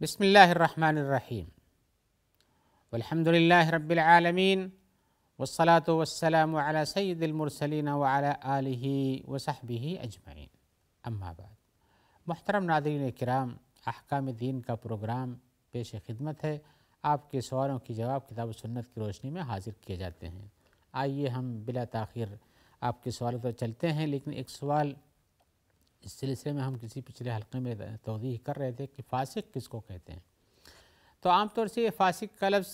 بسم اللہ الرحمن الرحیم والحمد للہ رب العالمین والصلاة والسلام علی سید المرسلین وعلی آلہ وصحبہ اجمعین، اما بعد۔ محترم ناظرین کرام، احکام دین کا پروگرام پیش خدمت ہے۔ آپ کے سوالوں کی جواب کتاب و سنت کی روشنی میں حاضر کیے جاتے ہیں۔ آئیے ہم بلا تاخیر آپ کے سوالوں پر چلتے ہیں، لیکن ایک سوال اس سلسلے میں ہم کسی پچھلے حلقے میں توضیح کر رہے تھے کہ فاسق کس کو کہتے ہیں۔ تو عام طور سے یہ فاسق کا لفظ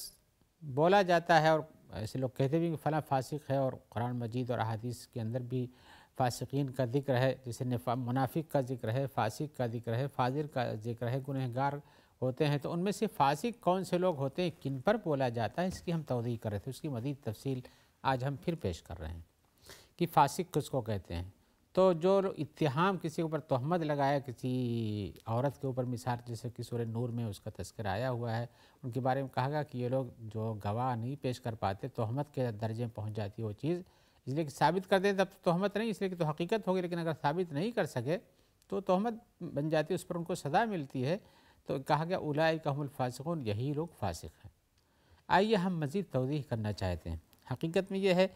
بولا جاتا ہے، اور ایسے لوگ کہتے بھی کہ فلاں فاسق ہے، اور قرآن مجید اور احادیث کے اندر بھی فاسقین کا ذکر ہے، جیسے منافق کا ذکر ہے، فاسق کا ذکر ہے، فاجر کا ذکر ہے، گنہگار ہوتے ہیں۔ تو ان میں سے فاسق کون سے لوگ ہوتے ہیں، کن پر بولا جاتا ہے، اس کی ہم توضیح کر رہے تھے۔ اس کی مزید تفصیل آج ہم پھر پیش کر رہے ہیں کہ فاسق کس کو کہتے ہیں۔ تو جو اتہام کسی اوپر تہمت لگایا کسی عورت کے اوپر، مثال جیسے کہ سورہ نور میں اس کا تذکرہ آیا ہوا ہے، ان کے بارے میں کہا گا کہ یہ لوگ جو گواہ نہیں پیش کر پاتے، تہمت کے درجے میں پہنچ جاتی ہے وہ چیز، اس لیے کہ ثابت کر دیں تب تو تہمت نہیں، اس لیے کہ تو حقیقت ہوگی، لیکن اگر ثابت نہیں کر سکے تو تہمت بن جاتی ہے، اس پر ان کو سزا ملتی ہے۔ تو کہا گیا اولئک هم الفاسقون، یہی لوگ فاسق ہیں۔ آئیے ہم مزید توضیح کرنا چاہتے ہیں۔ حقیقت میں یہ ہے،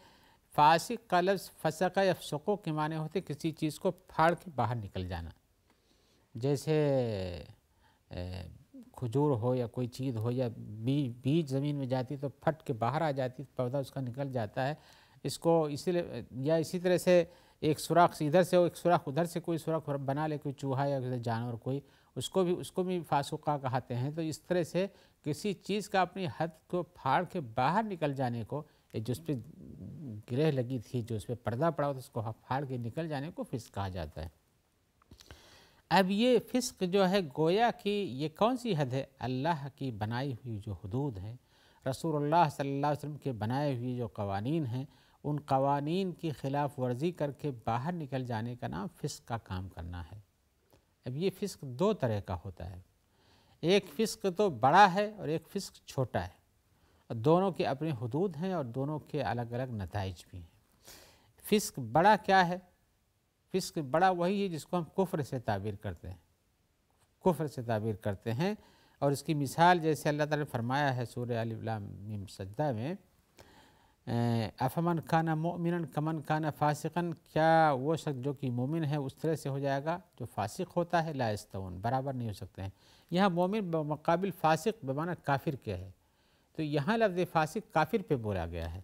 فاسق کا لفظ فسق یفسق کے معنی ہوتے کسی چیز کو پھاڑ کے باہر نکل جانا، جیسے کھجور ہو یا کوئی چیز ہو، یا بیج زمین میں جاتی تو پھٹ کے باہر آ جاتی، پودا اس کا نکل جاتا ہے، اس کو اسی لیے، یا اسی طرح سے ایک سوراخ ادھر سے ہو، ایک سوراخ ادھر سے، کوئی سوراخ بنا لے کوئی چوہا یا جانور کوئی، اس کو بھی فاسقہ کہتے ہیں۔ تو اس طرح سے کسی چیز کا اپنی حد کو پھاڑ کے باہر نکل جانے کو، جو اس پہ گرہ لگی تھی، جو اس پہ پردہ پڑا ہوا تھا، اس کو پھاڑ کے نکل جانے کو فسق کہا جاتا ہے۔ اب یہ فسق جو ہے، گویا کہ یہ کون سی حد ہے؟ اللہ کی بنائی ہوئی جو حدود ہیں، رسول اللہ صلی اللہ علیہ وسلم کے بنائے ہوئی جو قوانین ہیں، ان قوانین کی خلاف ورزی کر کے باہر نکل جانے کا نام فسق کا کام کرنا ہے۔ اب یہ فسق دو طرح کا ہوتا ہے، ایک فسق تو بڑا ہے اور ایک فسق چھوٹا ہے، اور دونوں کے اپنے حدود ہیں اور دونوں کے الگ الگ نتائج بھی ہیں۔ فسق بڑا کیا ہے؟ فسق بڑا وہی ہے جس کو ہم کفر سے تعبیر کرتے ہیں، کفر سے تعبیر کرتے ہیں، اور اس کی مثال جیسے اللہ تعالیٰ نے فرمایا ہے سورہ الف لام میم سجدہ میں، افمن کان مؤمنا کمن کان فاسقا، کیا وہ شخص جو کہ مومن ہے اس طرح سے ہو جائے گا جو فاسق ہوتا ہے؟ لا یستوون، برابر نہیں ہو سکتے ہیں۔ یہاں مومن بمقابل فاسق بمعنی کافر کے ہے، تو یہاں لفظ فاسق کافر پہ بولا گیا ہے۔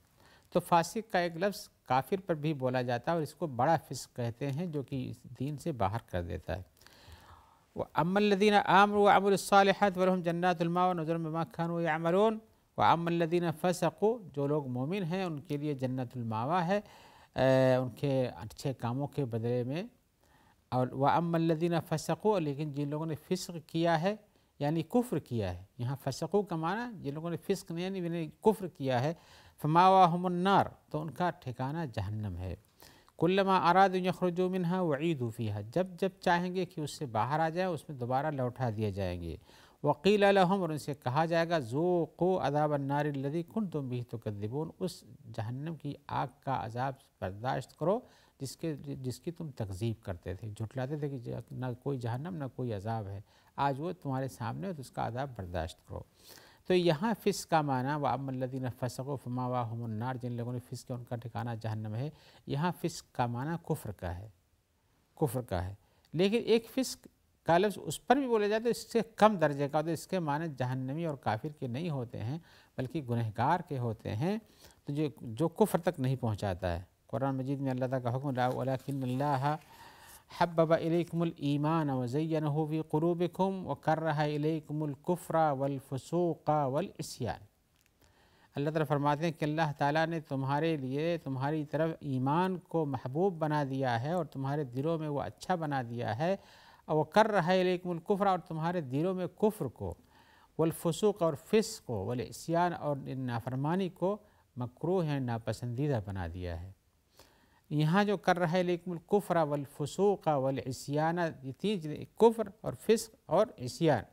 تو فاسق کا ایک لفظ کافر پر بھی بولا جاتا ہے، اور اس کو بڑا فسق کہتے ہیں، جو کہ دین سے باہر کر دیتا ہے۔ وَأَمَّا الَّذِينَ آمَنُوا وَعَمِلُوا الصَّالِحَاتِ فَلَهُمْ جَنَّاتُ الْمَأْوَىٰ نُزُلًا بِمَا كَانُوا يَعْمَلُونَ وَأَمَّا الَّذِينَ فَسَقُوا، جو لوگ مومن ہیں ان کے لیے جنت المأویٰ ہے، ان کے اچھے کاموں کے بدلے میں۔ اور وَأَمَّا الَّذِينَ فَسَقُوا، لیکن جن لوگوں نے فسق کیا ہے یعنی کفر کیا ہے، یہاں فسقوا کا معنی جن لوگوں نے فسق نہیں یعنی کفر کیا ہے، فَمَأْوَاهُمُ النَّارُ، تو ان کا ٹھکانہ جہنم ہے۔ کلما ارادوا یخرجوا منها اعیدوا فیہا، جب جب چاہیں گے کہ اس سے باہر آ جائیں اس میں دوبارہ لوٹا دیے جائیں گے۔ وقیل لهم، اور ان سے کہا جائے گا ذوقوا عذاب النار الذی کنتم بہ تکذبون، اس جہنم کی آگ کا عذاب برداشت کرو جس کی تم تکذیب کرتے تھے، جھٹلاتے تھے کہ نہ کوئی جہنم نہ کوئی عذاب ہے، آج وہ تمہارے سامنے، تو اس کا عذاب برداشت کرو۔ تو یہاں فسق کا معنی وَأَمَّا الَّذِينَ فَسَقُوا فَمَأْوَاهُمُ النَّارُ، جن لوگوں نے فسق کیا ان کا ٹھکانہ جہنم ہے، یہاں فسق کا معنی کفر کا ہے، کفر کا ہے۔ لیکن ایک فسق کا لفظ اس پر بھی بولا جاتا ہے، اس سے کم درجے کا ہوتا ہے، اس کے معنی جہنمی اور کافر کے نہیں ہوتے ہیں بلکہ گنہگار کے ہوتے ہیں، تو جو کفر تک نہیں پہنچاتا ہے۔ قرآن مجید میں اللہ تعالیٰ کا حکم وَلَٰكِنَّ اللَّهَ حبب الیکم الایمان وزینہ فی قلوبکم وکرہ الیکم الکفر والفسوق والعصیان۔ اللہ تعالیٰ فرماتے ہیں کہ اللہ تعالیٰ نے تمہارے لیے تمہاری طرف ایمان کو محبوب بنا دیا ہے، اور تمہارے دلوں میں وہ اچھا بنا دیا ہے، وکرہ الیکم الکفر، اور تمہارے دلوں میں کفر کو، والفسوق، اور فسق کو، والعصیان، اور نافرمانی کو مکروہ ہے، ناپسندیدہ بنا دیا ہے۔ یہاں جو کر رہا ہے لیکن الکفر والفسوق والعصیان، یہ تین چیزیں، کفر اور فسق اور عصیان،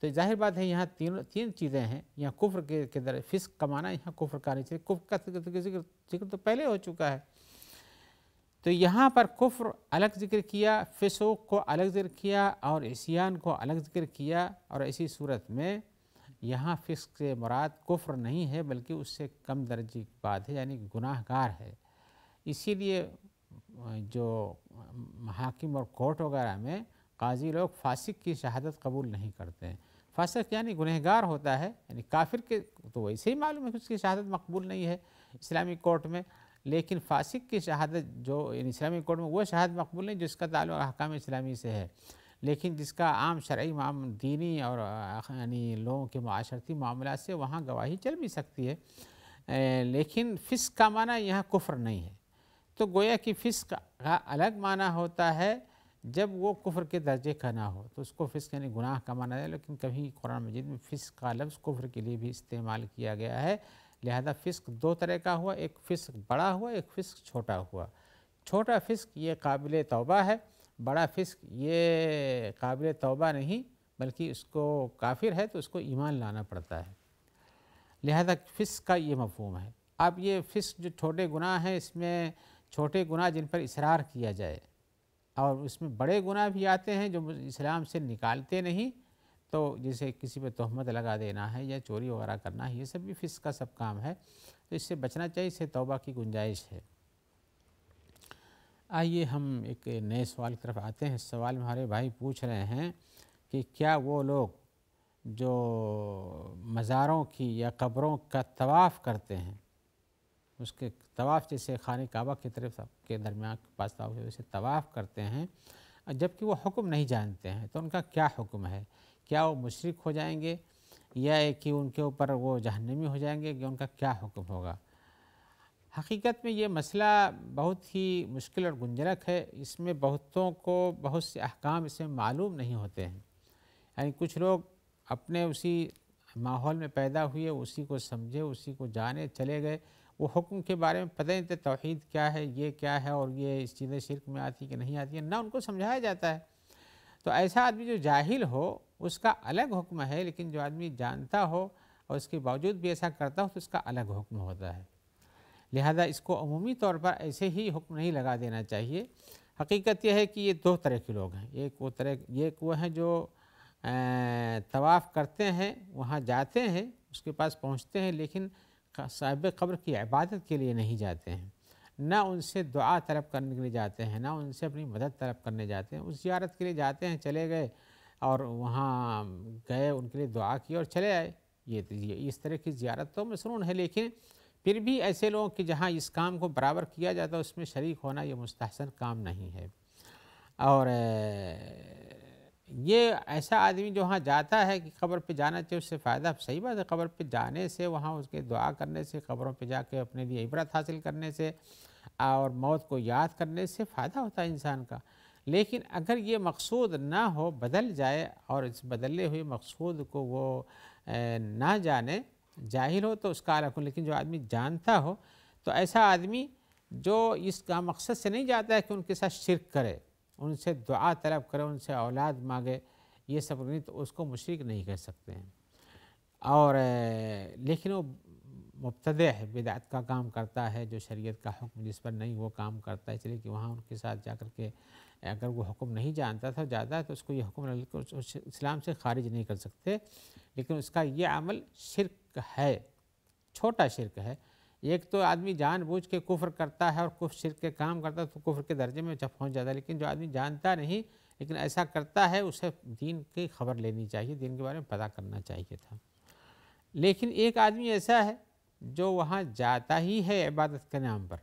تو ظاہر بات ہے یہاں تین چیزیں ہیں۔ یہاں کفر کے در فسق کا معنی یہاں کفر کا نہیں، کفر کا ذکر تو پہلے ہو چکا ہے۔ تو یہاں پر کفر الگ ذکر کیا، فسوق کو الگ ذکر کیا اور عصیان کو الگ ذکر کیا، اور ایسی صورت میں یہاں فسق سے مراد کفر نہیں ہے بلکہ اس سے کم درجے کی بات ہے، یعنی گناہ گار ہے۔ اسی لیے جو محاکم اور کورٹ وغیرہ میں قاضی لوگ فاسق کی شہادت قبول نہیں کرتے ہیں۔ فاسق یعنی گنہگار ہوتا ہے، یعنی کافر کے تو ویسے ہی معلوم ہے کہ اس کی شہادت مقبول نہیں ہے اسلامی کورٹ میں، لیکن فاسق کی شہادت جو یعنی اسلامی کورٹ میں وہ شہادت مقبول نہیں جس کا تعلق احکام اسلامی سے ہے، لیکن جس کا عام شرعی دینی اور یعنی لوگوں کے معاشرتی معاملات سے وہاں گواہی چل بھی سکتی ہے، لیکن فسق کا معنی یہاں کفر نہیں ہے۔ تو گویا کہ فسق کا الگ معنی ہوتا ہے جب وہ کفر کے درجے کا نہ ہو تو اس کو فسق یعنی گناہ کا معنی ہے، لیکن کبھی قرآن مجید میں فسق کا لفظ کفر کے لیے بھی استعمال کیا گیا ہے۔ لہذا فسق دو طرح کا ہوا، ایک فسق بڑا ہوا، ایک فسق چھوٹا ہوا۔ چھوٹا فسق یہ قابل توبہ ہے، بڑا فسق یہ قابل توبہ نہیں بلکہ اس کو کافر ہے تو اس کو ایمان لانا پڑتا ہے۔ لہذا فسق کا یہ مفہوم ہے۔ اب یہ فسق جو چھوٹے گناہ ہیں، اس میں چھوٹے گناہ جن پر اصرار کیا جائے، اور اس میں بڑے گناہ بھی آتے ہیں جو اسلام سے نکالتے نہیں، تو جیسے کسی پہ تہمت لگا دینا ہے یا چوری وغیرہ کرنا ہے، یہ سب بھی فسق کا سب کام ہے، تو اس سے بچنا چاہیے، اس سے توبہ کی گنجائش ہے۔ آئیے ہم ایک نئے سوال کی طرف آتے ہیں۔ اس سوال میں ہمارے بھائی پوچھ رہے ہیں کہ کیا وہ لوگ جو مزاروں کی یا قبروں کا طواف کرتے ہیں، اس کے طواف جیسے خانہ کعبہ کی طرف کے درمیان پاس ویسے طواف کرتے ہیں، جبکہ وہ حکم نہیں جانتے ہیں، تو ان کا کیا حکم ہے؟ کیا وہ مشرک ہو جائیں گے یا کہ ان کے اوپر وہ جہنمی ہو جائیں گے، کہ ان کا کیا حکم ہوگا؟ حقیقت میں یہ مسئلہ بہت ہی مشکل اور گنجرک ہے، اس میں بہتوں کو بہت سے احکام اس میں معلوم نہیں ہوتے ہیں، یعنی کچھ لوگ اپنے اسی ماحول میں پیدا ہوئے، اسی کو سمجھے، اسی کو جانے چلے گئے، وہ حکم کے بارے میں پتہ نہیں تھا توحید کیا ہے، یہ کیا ہے، اور یہ اس چیزیں شرک میں آتی کہ نہیں آتی ہے، نہ ان کو سمجھایا جاتا ہے۔ تو ایسا آدمی جو جاہل ہو اس کا الگ حکم ہے، لیکن جو آدمی جانتا ہو اور اس کے باوجود بھی ایسا کرتا ہو تو اس کا الگ حکم ہوتا ہے۔ لہذا اس کو عمومی طور پر ایسے ہی حکم نہیں لگا دینا چاہیے۔ حقیقت یہ ہے کہ یہ دو طرح کے لوگ ہیں، ایک وہ ہیں جو طواف کرتے ہیں، وہاں جاتے ہیں، اس کے پاس پہنچتے ہیں، لیکن صاحب قبر کی عبادت کے لیے نہیں جاتے ہیں، نہ ان سے دعا طلب کرنے کے لیے جاتے ہیں، نہ ان سے اپنی مدد طلب کرنے جاتے ہیں، اس زیارت کے لیے جاتے ہیں، چلے گئے اور وہاں گئے، ان کے لیے دعا کی اور چلے آئے۔ یہ اس طرح کی زیارت تو مسنون ہے، لیکن پھر بھی ایسے لوگوں کہ جہاں اس کام کو برابر کیا جاتا ہے اس میں شریک ہونا یہ مستحسن کام نہیں ہے۔ اور یہ ایسا آدمی جو وہاں جاتا ہے کہ قبر پہ جانا چاہیے، اس سے فائدہ، صحیح بات ہے، قبر پہ جانے سے، وہاں اس کے دعا کرنے سے، قبروں پہ جا کے اپنے لیے عبرت حاصل کرنے سے اور موت کو یاد کرنے سے فائدہ ہوتا ہے انسان کا، لیکن اگر یہ مقصود نہ ہو، بدل جائے اور اس بدلے ہوئے مقصود کو وہ نہ جانے، جاہل ہو تو اس کا الگ ہو، لیکن جو آدمی جانتا ہو تو ایسا آدمی جو اس کا مقصد سے نہیں جاتا ہے کہ ان کے ساتھ شرک کرے، ان سے دعا طلب کرے، ان سے اولاد مانگے، یہ سب نہیں، تو اس کو مشرک نہیں کہہ سکتے ہیں۔ اور لیکن وہ مبتدع ہے، بدعت کا کام کرتا ہے، جو شریعت کا حکم جس پر نہیں وہ کام کرتا ہے، اس لیے کہ وہاں ان کے ساتھ جا کر کے اگر وہ حکم نہیں جانتا تھا جاتا ہے تو اس کو یہ حکم اسلام سے خارج نہیں کر سکتے، لیکن اس کا یہ عمل شرک ہے، چھوٹا شرک ہے۔ ایک تو آدمی جان بوجھ کے کفر کرتا ہے اور کفر شرک کے کام کرتا ہے تو کفر کے درجے میں جب پہنچ جاتا ہے، لیکن جو آدمی جانتا نہیں لیکن ایسا کرتا ہے، اسے دین کی خبر لینی چاہیے، دین کے بارے میں پتہ کرنا چاہیے تھا۔ لیکن ایک آدمی ایسا ہے جو وہاں جاتا ہی ہے عبادت کے نام پر،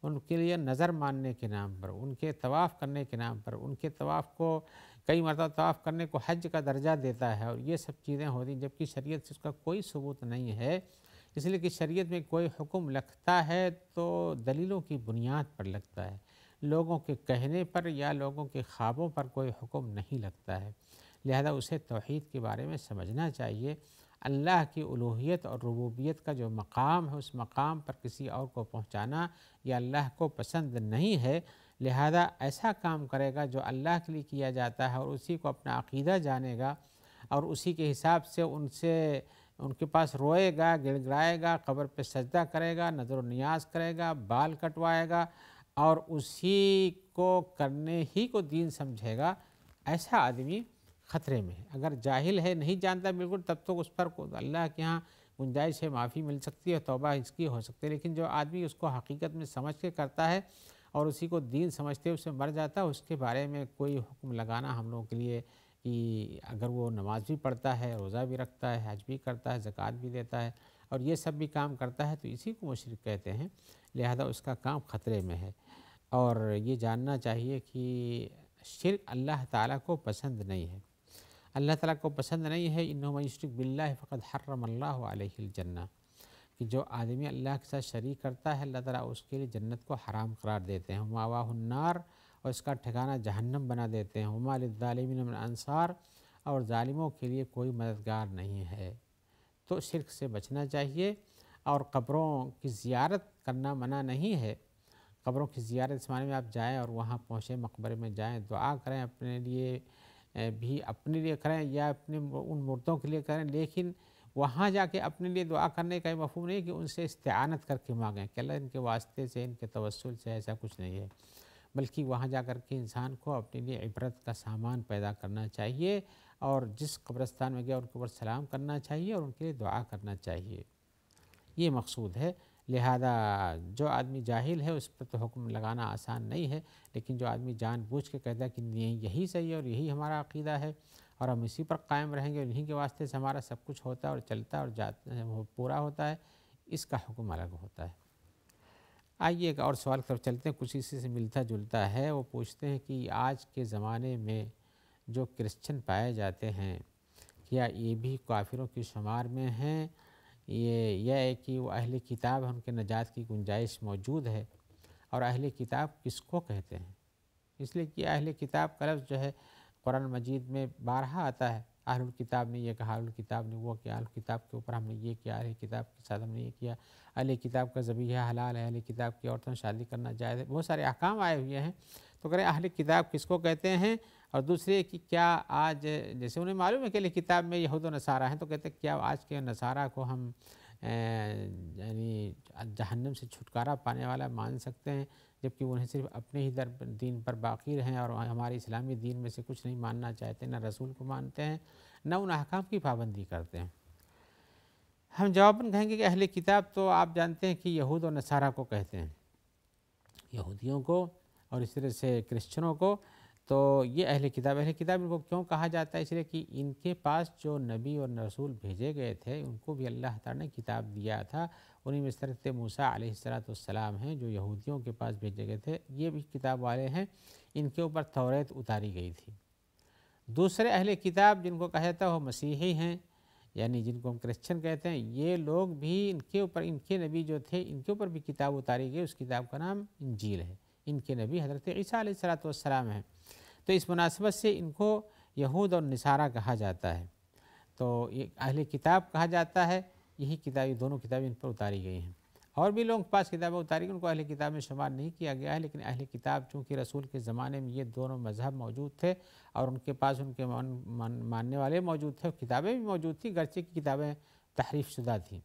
ان کے لیے نظر ماننے کے نام پر، ان کے طواف کرنے کے نام پر، ان کے طواف کو کئی مرتبہ طواف کرنے کو حج کا درجہ دیتا ہے، اور یہ سب چیزیں ہوتی ہیں، جبکہ شریعت سے اس کا کوئی ثبوت نہیں ہے، اس لیے کہ شریعت میں کوئی حکم لگتا ہے تو دلیلوں کی بنیاد پر لگتا ہے، لوگوں کے کہنے پر یا لوگوں کے خوابوں پر کوئی حکم نہیں لگتا ہے۔ لہذا اسے توحید کے بارے میں سمجھنا چاہیے، اللہ کی الوہیت اور ربوبیت کا جو مقام ہے اس مقام پر کسی اور کو پہنچانا یہ اللہ کو پسند نہیں ہے، لہذا ایسا کام کرے گا جو اللہ کے لیے کیا جاتا ہے اور اسی کو اپنا عقیدہ جانے گا اور اسی کے حساب سے ان کے پاس روئے گا، گڑ گڑائے گا، قبر پہ سجدہ کرے گا، نظر و نیاز کرے گا، بال کٹوائے گا اور اسی کو کرنے ہی کو دین سمجھے گا، ایسا آدمی خطرے میں ہے۔ اگر جاہل ہے، نہیں جانتا بالکل، تب تو اس پر اللہ کے ہاں گنجائش ہے، معافی مل سکتی ہے، توبہ اس کی ہو سکتی ہے۔ لیکن جو آدمی اس کو حقیقت میں سمجھ کے کرتا ہے اور اسی کو دین سمجھتے اسے مر جاتا ہے، اس کے بارے میں کوئی حکم لگانا ہم لوگوں کے لیے کہ اگر وہ نماز بھی پڑھتا ہے، روزہ بھی رکھتا ہے، حج بھی کرتا ہے، زکوٰۃ بھی دیتا ہے اور یہ سب بھی کام کرتا ہے، تو اسی کو مشرک کہتے ہیں، لہذا اس کا کام خطرے میں ہے۔ اور یہ جاننا چاہیے کہ شرک اللہ تعالیٰ کو پسند نہیں ہے، اللہ تعالیٰ کو پسند نہیں ہے۔ انہ من یشرک باللہ فقد حرم اللہ علیہ الجنہ، کہ جو آدمی اللہ کے ساتھ شریک کرتا ہے، اللہ تعالیٰ اس کے لیے جنت کو حرام قرار دیتے ہیں، مأواہ النار، اور اس کا ٹھکانہ جہنم بنا دیتے ہیں، وما للظالمین من انصار، اور ظالموں کے لیے کوئی مددگار نہیں ہے۔ تو شرک سے بچنا چاہیے، اور قبروں کی زیارت کرنا منع نہیں ہے۔ قبروں کی زیارت اس معنی میں آپ جائیں اور وہاں پہنچیں، مقبرے میں جائیں، دعا کریں، اپنے لیے بھی اپنے لیے کریں یا اپنے ان مردوں کے لیے کریں، لیکن وہاں جا کے اپنے لیے دعا کرنے کا یہ مفہوم نہیں کہ ان سے استعانت کر کے مانگیں کہ اللہ ان کے واسطے سے، ان کے توسل سے، ایسا کچھ نہیں ہے، بلکہ وہاں جا کر کے انسان کو اپنے لیے عبرت کا سامان پیدا کرنا چاہیے، اور جس قبرستان میں گیا ان کے اوپر سلام کرنا چاہیے اور ان کے لیے دعا کرنا چاہیے، یہ مقصود ہے۔ لہذا جو آدمی جاہل ہے اس پر تو حکم لگانا آسان نہیں ہے، لیکن جو آدمی جان بوجھ کے کہتا ہے کہ یہی صحیح ہے اور یہی ہمارا عقیدہ ہے اور ہم اسی پر قائم رہیں گے اور انہی کے واسطے سے ہمارا سب کچھ ہوتا ہے اور چلتا ہے اور جاتا ہے، وہ پورا ہوتا ہے، اس کا حکم الگ ہوتا ہے۔ آئیے ایک اور سوال کی طرف چلتے ہیں، کچھ اسی سے ملتا جلتا ہے۔ وہ پوچھتے ہیں کہ آج کے زمانے میں جو کرسچن پائے جاتے ہیں، کیا یہ بھی کافروں کی شمار میں ہیں؟ یہ ہے کہ وہ اہل کتاب ہیں، ان کے نجات کی گنجائش موجود ہے، اور اہل کتاب کس کو کہتے ہیں؟ اس لیے کہ اہل کتاب کا لفظ جو ہے قرآن مجید میں بارہا آتا ہے، اہل الکتاب نے یہ کہا، اہل الکتاب نے وہ کیا، اہل کتاب کے اوپر ہم نے یہ کیا، اہل کتاب کے ساتھ ہم نے یہ کیا، اہل کتاب کا ذبیحہ حلال ہے، اہل کتاب کی عورتوں سے شادی کرنا جائز ہے، بہت سارے احکام آئے ہوئے ہیں۔ تو کریں اہل کتاب کس کو کہتے ہیں؟ اور دوسرے کہ کیا آج جیسے انہیں معلوم ہے کہ اہل کتاب میں یہود و نصارہ ہیں، تو کہتے ہیں کیا آج کے نصارہ کو ہم یعنی جہنم سے چھٹکارا پانے والا مان سکتے ہیں، جبکہ انہیں صرف اپنے ہی دین پر باقی رہیں اور ہمارے اسلامی دین میں سے کچھ نہیں ماننا چاہتے، نہ رسول کو مانتے ہیں، نہ ان احکام کی پابندی کرتے ہیں۔ ہم جواباً کہیں گے کہ اہل کتاب تو آپ جانتے ہیں کہ یہود و نصارہ کو کہتے ہیں، یہودیوں کو اور اس طرح سے کرسچنوں کو۔ تو یہ اہل کتاب ان کو کیوں کہا جاتا ہے؟ اس لیے کہ ان کے پاس جو نبی اور رسول بھیجے گئے تھے ان کو بھی اللہ تعالیٰ نے کتاب دیا تھا، انہیں میں حضرت موسیٰ علیہ السلام ہیں جو یہودیوں کے پاس بھیجے گئے تھے، یہ بھی کتاب والے ہیں، ان کے اوپر توریت اتاری گئی تھی۔ دوسرے اہل کتاب جن کو کہا جاتا ہے وہ مسیحی ہیں، یعنی جن کو ہم کرسچن کہتے ہیں، یہ لوگ بھی ان کے اوپر، ان کے نبی جو تھے ان کے اوپر بھی کتاب اتاری گئی، اس کتاب کا نام انجیل ہے، ان کے نبی حضرت عیسیٰ علیہ السلام ہیں۔ تو اس مناسبت سے ان کو یہود اور نصارہ کہا جاتا ہے، تو یہ اہل کتاب کہا جاتا ہے، یہی کتابیں، دونوں کتابیں ان پر اتاری گئی ہیں۔ اور بھی لوگوں کے پاس کتابیں اتاری گئی، ان کو اہل کتاب میں شمار نہیں کیا گیا ہے، لیکن اہل کتاب چونکہ رسول کے زمانے میں یہ دونوں مذہب موجود تھے اور ان کے پاس ان کے ماننے والے موجود تھے، کتابیں بھی موجود تھیں، گرچہ کی کتابیں تحریف شدہ تھیں۔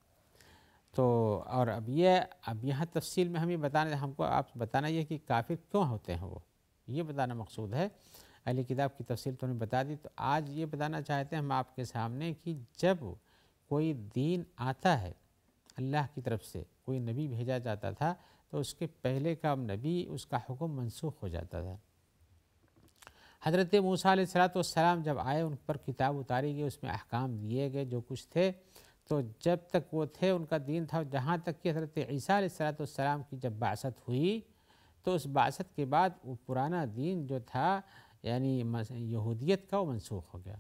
تو اور اب یہاں تفصیل میں ہم کو آپ بتانا یہ کہ کافر کیوں ہوتے ہیں، وہ یہ بتانا مقصود ہے۔ اہل کتاب کی تفصیل تو نے بتا دی، تو آج یہ بتانا چاہتے ہیں ہم آپ کے سامنے کہ جب کوئی دین آتا ہے اللہ کی طرف سے، کوئی نبی بھیجا جاتا تھا، تو اس کے پہلے کا نبی اس کا حکم منسوخ ہو جاتا تھا۔ حضرت موسیٰ علیہ السلام جب آئے، ان پر کتاب اتاری گئی، اس میں احکام دیے گئے جو کچھ تھے، تو جب تک وہ تھے ان کا دین تھا، جہاں تک کہ حضرت عیسیٰ علیہ السلام کی جب بعثت ہوئی، تو اس بعثت کے بعد وہ پرانا دین جو تھا یعنی یہودیت کا، وہ منسوخ ہو گیا،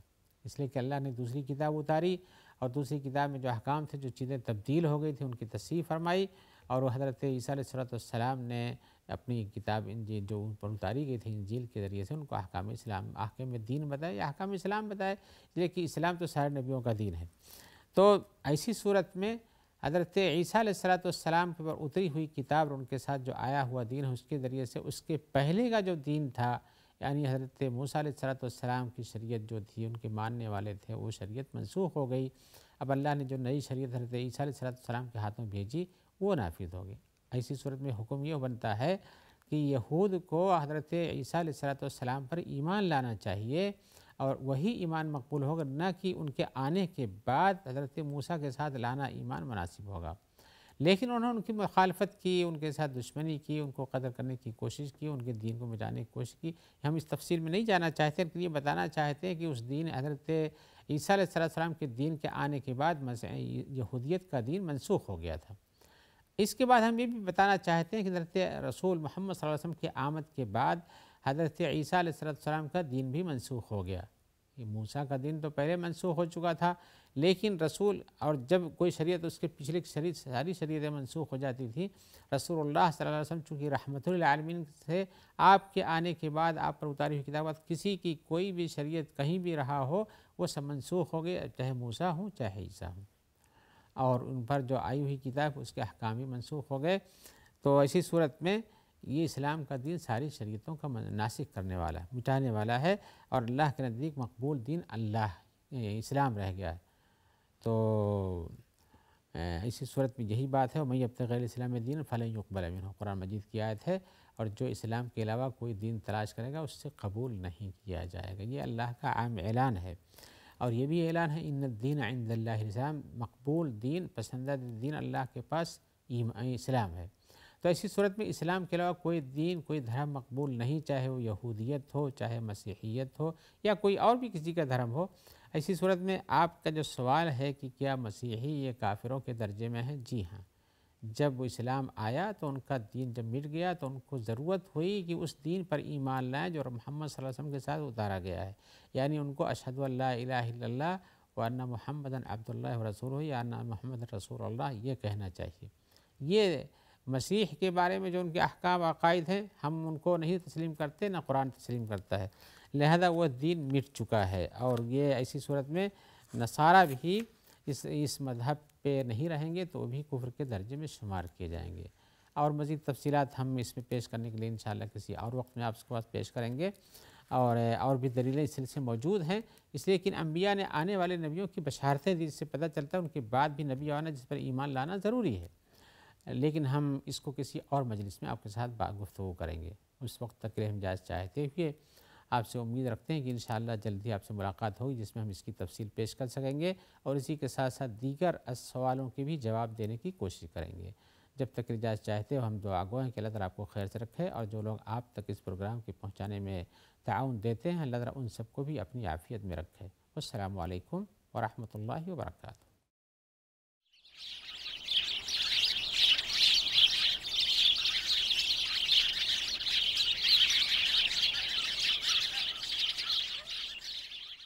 اس لیے کہ اللہ نے دوسری کتاب اتاری اور دوسری کتاب میں جو احکام تھے، جو چیزیں تبدیل ہو گئی تھیں، ان کی تصحیح فرمائی، اور وہ حضرت عیسیٰ علیہ السلام نے اپنی کتاب انجیل جو ان پر اتاری گئی تھی انجیل کے ذریعے سے، ان کو احکام اسلام، احکام دین بتائے یا احکام اسلام بتائے، لیکن اسلام تو سارے نبیوں کا دین ہے۔ تو ایسی صورت میں حضرت عیسیٰ علیہ السلام کے پر اتری ہوئی کتاب اور ان کے ساتھ جو آیا ہوا دین ہے، اس کے ذریعے سے اس کے پہلے کا جو دین تھا، یعنی حضرت موسیٰ علیہ السلام کی شریعت جو تھی، ان کے ماننے والے تھے، وہ شریعت منسوخ ہو گئی۔ اب اللہ نے جو نئی شریعت حضرت عیسیٰ علیہ السلام کے ہاتھوں بھیجی، وہ نافذ ہو گئی۔ ایسی صورت میں حکم یہ بنتا ہے کہ یہود کو حضرت عیسیٰ علیہ السلام پر ایمان لانا چاہیے اور وہی ایمان مقبول ہوگا، نہ کہ ان کے آنے کے بعد حضرت موسیٰ کے ساتھ لانا ایمان مناسب ہوگا۔ لیکن انہوں نے ان کی مخالفت کی، ان کے ساتھ دشمنی کی، ان کو قتل کرنے کی کوشش کی، ان کے دین کو مٹانے کی کوشش کی۔ ہم اس تفصیل میں نہیں جانا چاہتے، لیکن یہ بتانا چاہتے ہیں کہ اس دین حضرت عیسیٰ علیہ السلام کے دین کے آنے کے بعد یہودیت کا دین منسوخ ہو گیا تھا۔ اس کے بعد ہم یہ بھی بتانا چاہتے ہیں کہ حضرت رسول محمد صلی اللہ علیہ وسلم کی آمد کے بعد حضرت عیسیٰ علیہ السلام کا دین بھی منسوخ ہو گیا۔ یہ موسیٰ کا دین تو پہلے منسوخ ہو چکا تھا، لیکن رسول اور جب کوئی شریعت اس کے پچھلے ساری شریعتیں منسوخ ہو جاتی تھی، رسول اللہ صلی اللہ علیہ وسلم چونکہ رحمت للعالمین سے آپ کے آنے کے بعد آپ پر اتاری ہوئی کتابات کسی کی کوئی بھی شریعت کہیں بھی رہا ہو وہ سب منسوخ ہو گئے، چاہے موسیٰ ہوں چاہے عیسیٰ ہوں، اور ان پر جو آئی ہوئی کتاب اس کے احکام بھی منسوخ ہو گئے۔ تو ایسی صورت میں یہ اسلام کا دین ساری شریعتوں کا ناسخ کرنے والا ہے، مٹانے والا ہے، اور اللہ کے نزدیک مقبول دین اسلام رہ گیا ہے۔ تو ایسی صورت میں یہی بات ہے، وَمَن يَبْتَغِ غَيْرَ الْإِسْلَامِ دِينًا فَلَن يُقْبَلَ مِنْهُ، قرآن مجید کی آیت ہے، اور جو اسلام کے علاوہ کوئی دین تلاش کرے گا اس سے قبول نہیں کیا جائے گا۔ یہ اللہ کا عام اعلان ہے، اور یہ بھی اعلان ہے ان الدین عند اللہ الاسلام، مقبول دین، پسندیدہ دین اللہ کے پاس اسلام ہے۔ تو ایسی صورت میں اسلام کے علاوہ کوئی دین کوئی دھرم مقبول نہیں، چاہے وہ یہودیت ہو چاہے مسیحیت ہو یا کوئی اور بھی کسی کا دھرم ہو۔ ایسی صورت میں آپ کا جو سوال ہے کہ کیا مسیحی یہ کافروں کے درجے میں ہیں، جی ہاں، جب وہ اسلام آیا تو ان کا دین جب مٹ گیا تو ان کو ضرورت ہوئی کہ اس دین پر ایمان لائیں جو محمد صلی اللہ علیہ وسلم کے ساتھ اتارا گیا ہے، یعنی ان کو اشہد ان لا الہ الا اللہ وان محمدا عبد اللہ ورسولہ یا ان محمد رسول اللہ یہ کہنا چاہیے۔ یہ مسیح کے بارے میں جو ان کے احکام عقائد ہیں ہم ان کو نہیں تسلیم کرتے، نہ قرآن تسلیم کرتا ہے، لہذا وہ دین مٹ چکا ہے، اور یہ ایسی صورت میں نصارہ بھی اس مذہب پہ نہیں رہیں گے تو وہ بھی کفر کے درجے میں شمار کیے جائیں گے۔ اور مزید تفصیلات ہم اس میں پیش کرنے کے لیے انشاءاللہ کسی اور وقت میں آپ کے پاس پیش کریں گے، اور بھی دلیلیں اس سلسلے موجود ہیں، اس لیے کہ انبیاء نے آنے والے نبیوں کی بشارتیں دی، جس سے پتہ چلتا ہے ان کے بعد بھی نبی آنا جس پر ایمان لانا ضروری ہے، لیکن ہم اس کو کسی اور مجلس میں آپ کے ساتھ گفتگو کریں گے۔ اس وقت تک کے لیے ہم اجازت چاہتے ہوئے آپ سے امید رکھتے ہیں کہ انشاءاللہ جلدی آپ سے ملاقات ہوگی، جس میں ہم اس کی تفصیل پیش کر سکیں گے، اور اسی کے ساتھ ساتھ دیگر سوالوں کے بھی جواب دینے کی کوشش کریں گے۔ جب تک اجازت چاہتے ہو ہم دعا گو ہیں کہ اللہ تعالیٰ آپ کو خیر سے رکھے، اور جو لوگ آپ تک اس پروگرام کے پہنچانے میں تعاون دیتے ہیں اللہ تعالیٰ ان سب کو بھی اپنی عافیت میں رکھے۔ السلام علیکم ورحمۃ اللہ وبرکاتہ۔